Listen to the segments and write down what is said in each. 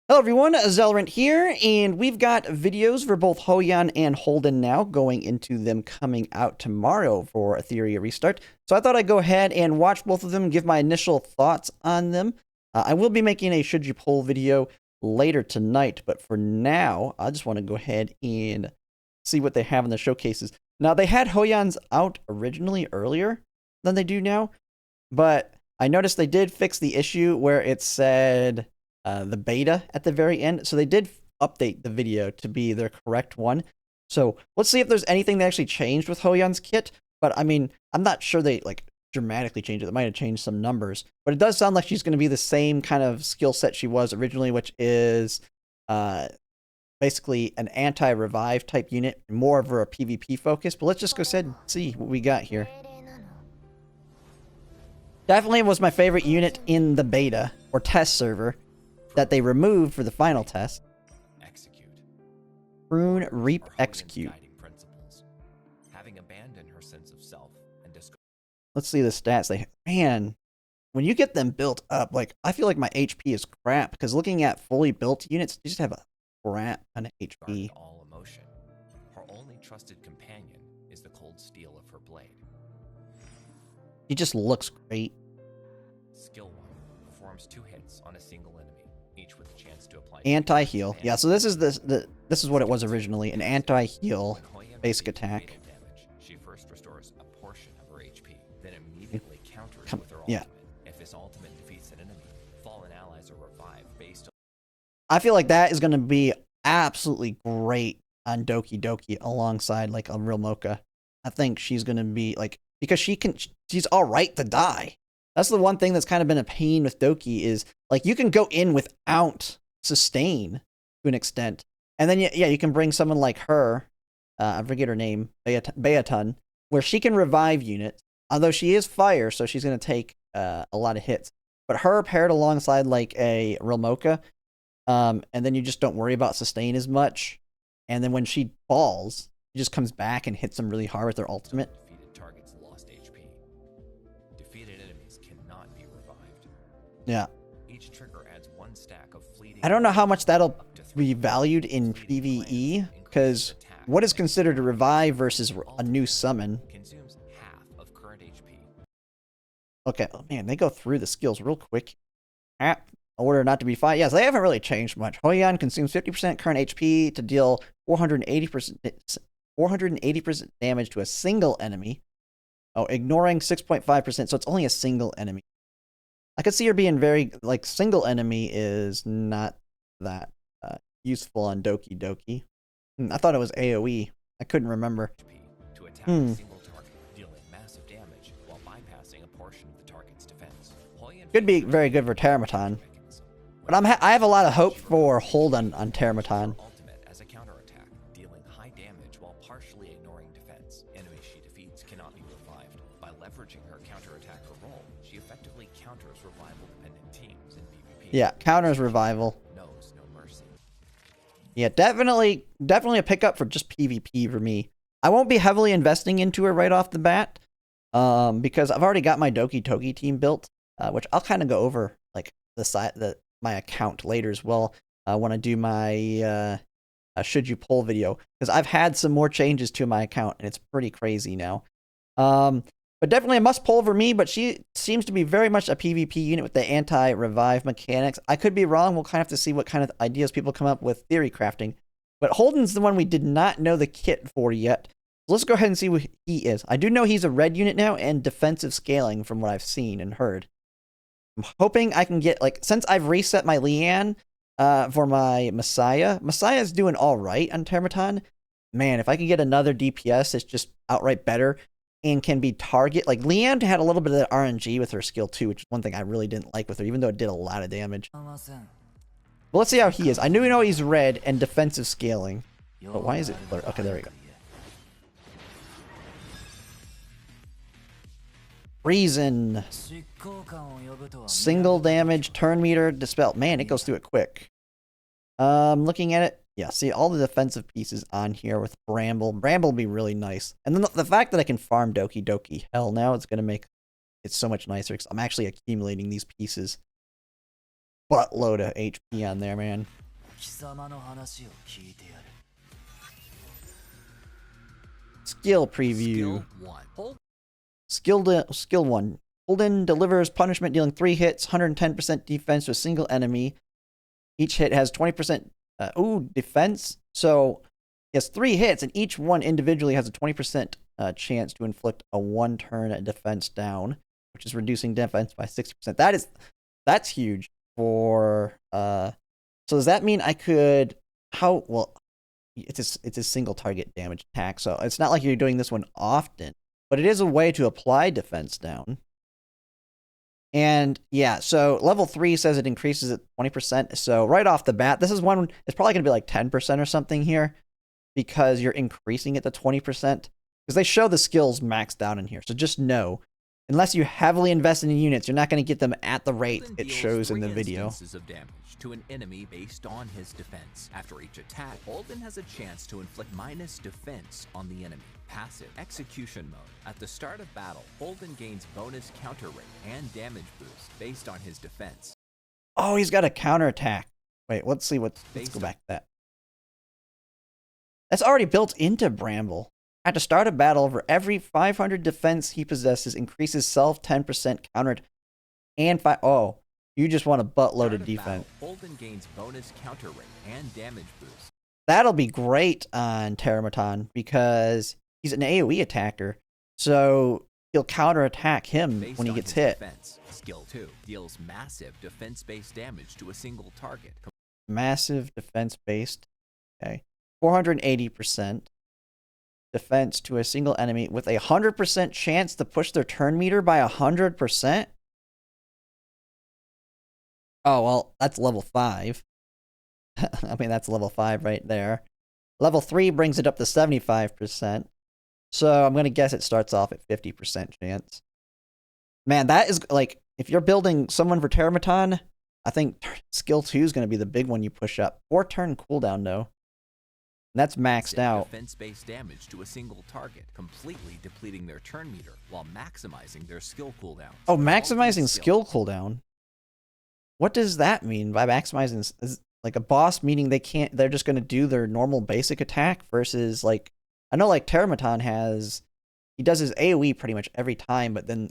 Hello everyone, Zelrant here, and we've got videos for both Hoyan and Holden now, going into them coming out tomorrow for Etheria Restart. So I thought I'd go ahead and watch both of them, give my initial thoughts on them. I will be making a Should You Poll video later tonight, but for now, I just want to go ahead and see what they have in the showcases. Now, they had Hoyan's out originally earlier than they do now, but I noticed they did fix the issue where it said the beta at the very end. So they did update the video to be their correct one. So let's see if there's anything that actually changed with Hoyan's kit. But I mean, I'm not sure they like dramatically changed it. They might have changed some numbers, but it does sound like she's going to be the same kind of skill set she was originally, which is basically an anti-revive type unit, more of a PvP focus. But let's just go ahead and see what we got here. Definitely was my favorite unit in the beta or test server that they removed for the final test. Execute. Prune, Reap, Execute. Having abandoned her sense of self and let's see the stats. Man, when you get them built up, like I feel like my HP is crap because looking at fully built units, you just have a crap on HP. All emotion. Her only trusted companion is the cold steel of her blade. He just looks great. Skill 1 performs 2 hits on a single enemy, each with a chance to apply anti-heal. Yeah, so this is what it was originally, an anti-heal basic attack. Damage, she first restores a portion of her HP, then immediately counters with her ultimate. Yeah. If this ultimate defeats an enemy, fallen allies are revived based on... I feel like that is going to be absolutely great on Doki Doki alongside like a real Mocha. I think she's going to be like, because she's all right to die. That's the one thing that's kind of been a pain with Doki is like you can go in without sustain to an extent. And then, yeah, you can bring someone like her, I forget her name, Beatun, where she can revive units, although she is fire, so she's going to take a lot of hits. But her paired alongside like a real Mocha, and then you just don't worry about sustain as much. And then when she falls, she just comes back and hits them really hard with her ultimate. Defeated targets lost HP. Defeated enemies cannot be revived. Yeah. Each trigger adds 1 stack of fleeting... I don't know how much that'll be valued in PvE, because what is considered a revive versus a new summon? Consumes half of current HP. Okay, oh man, they go through the skills real quick. Order not to be fight. Yes, they haven't really changed much. Hoyan consumes 50% current HP to deal 480% damage to a single enemy. Oh, ignoring 6.5%, so it's only a single enemy. I could see her being very, like, single enemy is not that useful on Doki Doki. I thought it was AoE. I couldn't remember. To attack a single target, dealing massive damage while bypassing a portion of the target's defense. Could be very good for Termaton. But I have a lot of hope for Holden on Termaton. Ultimate as a counterattack, dealing high damage while partially ignoring defense. Enemies she defeats cannot be revived. By leveraging her counterattacker role, she effectively counters revival-dependent teams in PvP. Yeah, counters revival. Knows no mercy. Yeah, definitely a pickup for just PvP for me. I won't be heavily investing into her right off the bat, because I've already got my Doki Doki team built, which I'll kind of go over like my account later as well when I do my Should You Poll video, because I've had some more changes to my account and it's pretty crazy now. But definitely a must poll for me, but she seems to be very much a PvP unit with the anti-revive mechanics. I could be wrong. We'll kind of have to see what kind of ideas people come up with theory crafting. But Holden's the one we did not know the kit for yet. So let's go ahead and see what he is. I do know he's a red unit now and defensive scaling from what I've seen and heard. I'm hoping I can get, like, since I've reset my Lian for my Messiah's doing all right on Termaton. Man, if I can get another DPS that's just outright better and can be target, like Lian had a little bit of that RNG with her skill too, which is one thing I really didn't like with her, even though it did a lot of damage. But let's see how he is. I know he's red and defensive scaling. But why is it blurred? Okay, there we go. Reason. Single damage, turn meter, dispel. Man, it goes through it quick. Looking at it, yeah, see all the defensive pieces on here with Bramble. Bramble will be really nice. And then the fact that I can farm Doki Doki, hell, now it's going to make it so much nicer because I'm actually accumulating these pieces. buttload of HP on there, man. Skill preview. Skill 1. Holden delivers punishment, dealing 3 hits, 110% defense to a single enemy. Each hit has 20% defense. So he has 3 hits, and each one individually has a 20% chance to inflict a 1-turn defense down, which is reducing defense by 60%. That's huge for so does that mean I could it's a single target damage attack, so it's not like you're doing this one often, but it is a way to apply defense down. And yeah, so level 3 says it increases at 20%. So right off the bat, this is one, it's probably going to be like 10% or something here because you're increasing it to 20%. Because they show the skills maxed out in here. So just know, unless you heavily invest in units, you're not going to get them at the rate it shows in the video. Of damage to an enemy based on his defense. After each attack, Holden has a chance to inflict minus defense on the enemy. Passive execution mode. At the start of battle, Holden gains bonus counter rate and damage boost based on his defense. Oh, he's got a counterattack. Wait, let's go back to that. That's already built into Bramble. At the start of battle, for every 500 defense he possesses, increases self 10% countered and you just want a buttload of defense. Holden gains bonus counter rate and damage boost. That'll be great on Terramaton because he's an AoE attacker, so he'll counterattack him when he gets hit. Defense. Skill 2 deals massive defense-based damage to a single target. Massive defense-based, okay, 480% defense to a single enemy with a 100% chance to push their turn meter by 100%. Oh, well, that's level 5. I mean, that's level 5 right there. Level 3 brings it up to 75%. So I'm going to guess it starts off at 50% chance. Man, that is, like, if you're building someone for Terramaton, I think skill 2 is going to be the big one you push up. 4-turn cooldown, though. And that's maxed out. Defense-based damage to a single target, completely depleting their turn meter while maximizing their skill cooldown. Oh, maximizing skill cooldown? What does that mean by maximizing? Is like a boss meaning they're just going to do their normal basic attack versus like, I know like Terramaton he does his AoE pretty much every time, but then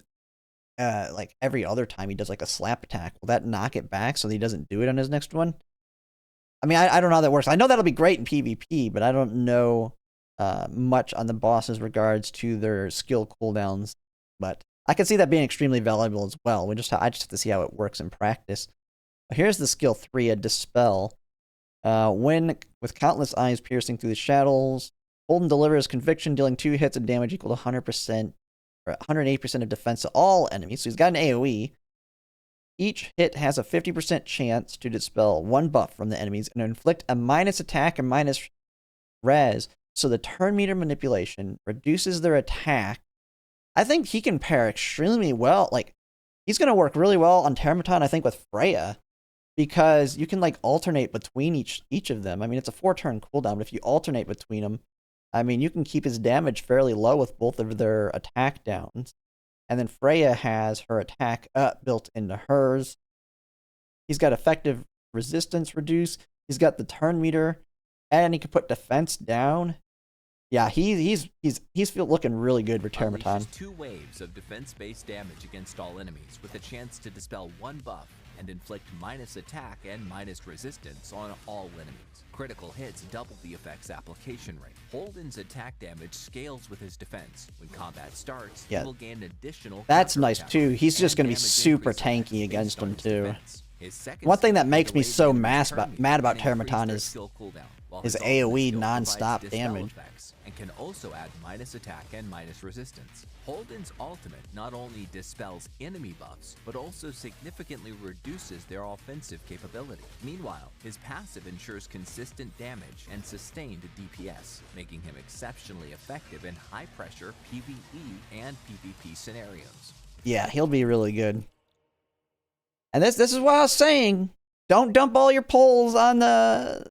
like every other time he does like a slap attack. Will that knock it back so that he doesn't do it on his next one? I mean, I don't know how that works. I know that'll be great in PvP, but I don't know much on the boss's regards to their skill cooldowns. But I can see that being extremely valuable as well. I just have to see how it works in practice. Here's the skill 3, a Dispel. When with countless eyes piercing through the shadows, Holden delivers conviction, dealing 2 hits of damage equal to 100% or 108% of defense to all enemies. So he's got an AoE. Each hit has a 50% chance to dispel 1 buff from the enemies and inflict a minus attack and minus res. So the turn meter manipulation reduces their attack. I think he can pair extremely well. Like, he's going to work really well on Terramaton, I think, with Freya. Because you can, like, alternate between each of them. I mean, it's a 4-turn cooldown, but if you alternate between them, I mean, you can keep his damage fairly low with both of their attack downs. And then Freya has her attack up built into hers. He's got effective resistance reduce. He's got the turn meter, and he can put defense down. Yeah, he's looking really good for Terramaton. 2 waves of defense-based damage against all enemies with a chance to dispel 1 buff and inflict minus attack and minus resistance on all enemies. Critical hits double the effect's application rate. Holden's attack damage scales with his defense. When combat starts, he will gain additional. That's nice too. He's just going to be super tanky against them too. One thing that makes me so mad about Terramaton is his AoE non-stop damage. And can also add minus attack and minus resistance. Holden's ultimate not only dispels enemy buffs, but also significantly reduces their offensive capability. Meanwhile, his passive ensures consistent damage and sustained DPS, making him exceptionally effective in high-pressure PvE and PvP scenarios. Yeah, he'll be really good. And this is what I was saying. Don't dump all your polls on the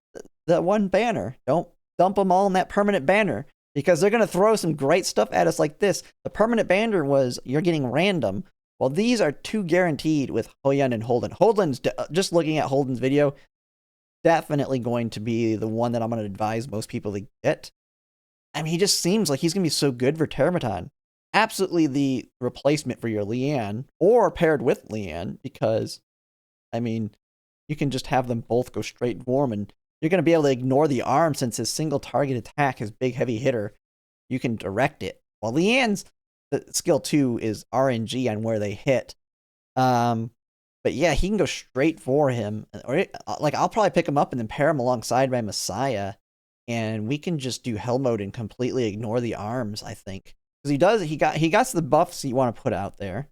one banner. Don't dump them all in that permanent banner, because they're going to throw some great stuff at us like this. The permanent banner was you're getting random. Well, these are 2 guaranteed with Hoyan and Holden. Holden's, just looking at Holden's video, definitely going to be the one that I'm going to advise most people to get. I mean, he just seems like he's going to be so good for Termaton. Absolutely the replacement for your Leanne, or paired with Leanne, because, I mean, you can just have them both go straight for him, and you're going to be able to ignore the arm since his single target attack, his big heavy hitter, you can direct it. While Leanne's skill 2 is RNG on where they hit. But yeah, he can go straight for him. Or, like, I'll probably pick him up and then pair him alongside my Messiah, and we can just do Hell Mode and completely ignore the arms, I think. Because he got the buffs you want to put out there.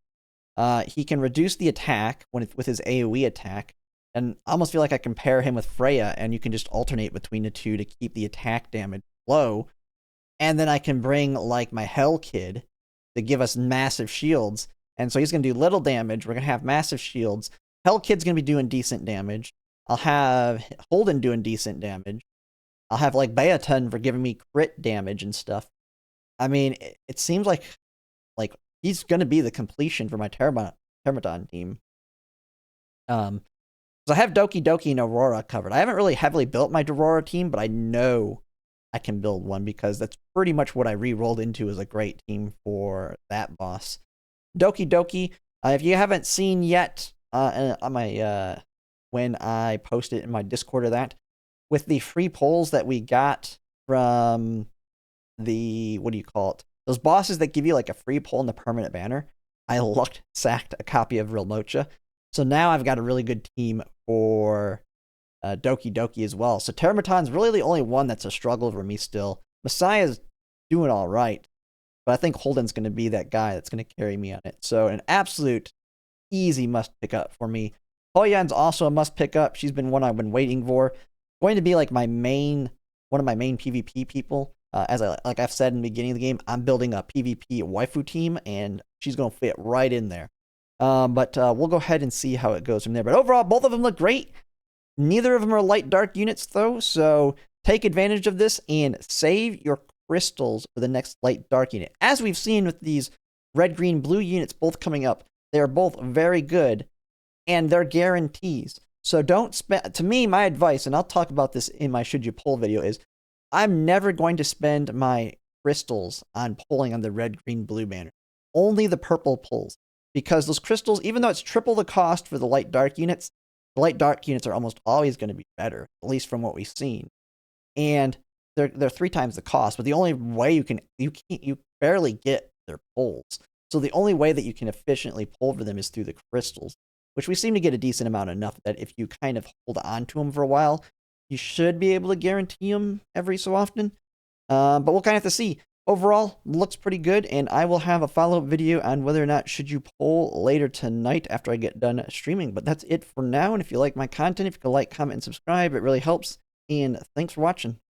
He can reduce the attack with his AoE attack, and I almost feel like I can pair him with Freya, and you can just alternate between the two to keep the attack damage low. And then I can bring, like, my Hell Kid to give us massive shields. And so he's going to do little damage. We're going to have massive shields. Hell Kid's going to be doing decent damage. I'll have Holden doing decent damage. I'll have, like, Beaton for giving me crit damage and stuff. I mean, it seems like he's going to be the completion for my Termaton team. So I have Doki Doki and Aurora covered. I haven't really heavily built my Aurora team, but I know I can build one because that's pretty much what I re-rolled into as a great team for that boss. Doki Doki, if you haven't seen yet on my when I posted in my Discord or that, with the free polls that we got from the, what do you call it? Those bosses that give you like a free pull in the permanent banner, I sacked a copy of Real Mocha. So now I've got a really good team for Doki Doki as well. So Termaton's really the only one that's a struggle for me still. Messiah's doing all right, but I think Holden's going to be that guy that's going to carry me on it. So an absolute easy must pick up for me. Hoyan's also a must pick up. She's been one I've been waiting for. Going to be like one of my main PvP people. Like I've said in the beginning of the game, I'm building a PvP waifu team, and she's going to fit right in there. But we'll go ahead and see how it goes from there. But overall, both of them look great. Neither of them are light dark units, though, so take advantage of this and save your crystals for the next light dark unit. As we've seen with these red, green, blue units both coming up, they are both very good, and they're guarantees. So don't spend, to me, my advice, and I'll talk about this in my Should You Pull video, is I'm never going to spend my crystals on pulling on the red, green, blue banner. Only the purple pulls. Because those crystals, even though it's triple the cost for the light dark units, the light dark units are almost always going to be better, at least from what we've seen. And they're 3 times the cost, but the only way you barely get their pulls. So the only way that you can efficiently pull for them is through the crystals, which we seem to get a decent amount enough that if you kind of hold on to them for a while, you should be able to guarantee them every so often. But we'll kind of have to see. Overall, looks pretty good, and I will have a follow-up video on whether or not should you pull later tonight after I get done streaming. But that's it for now, and if you like my content, if you could like, comment, and subscribe, it really helps. And thanks for watching.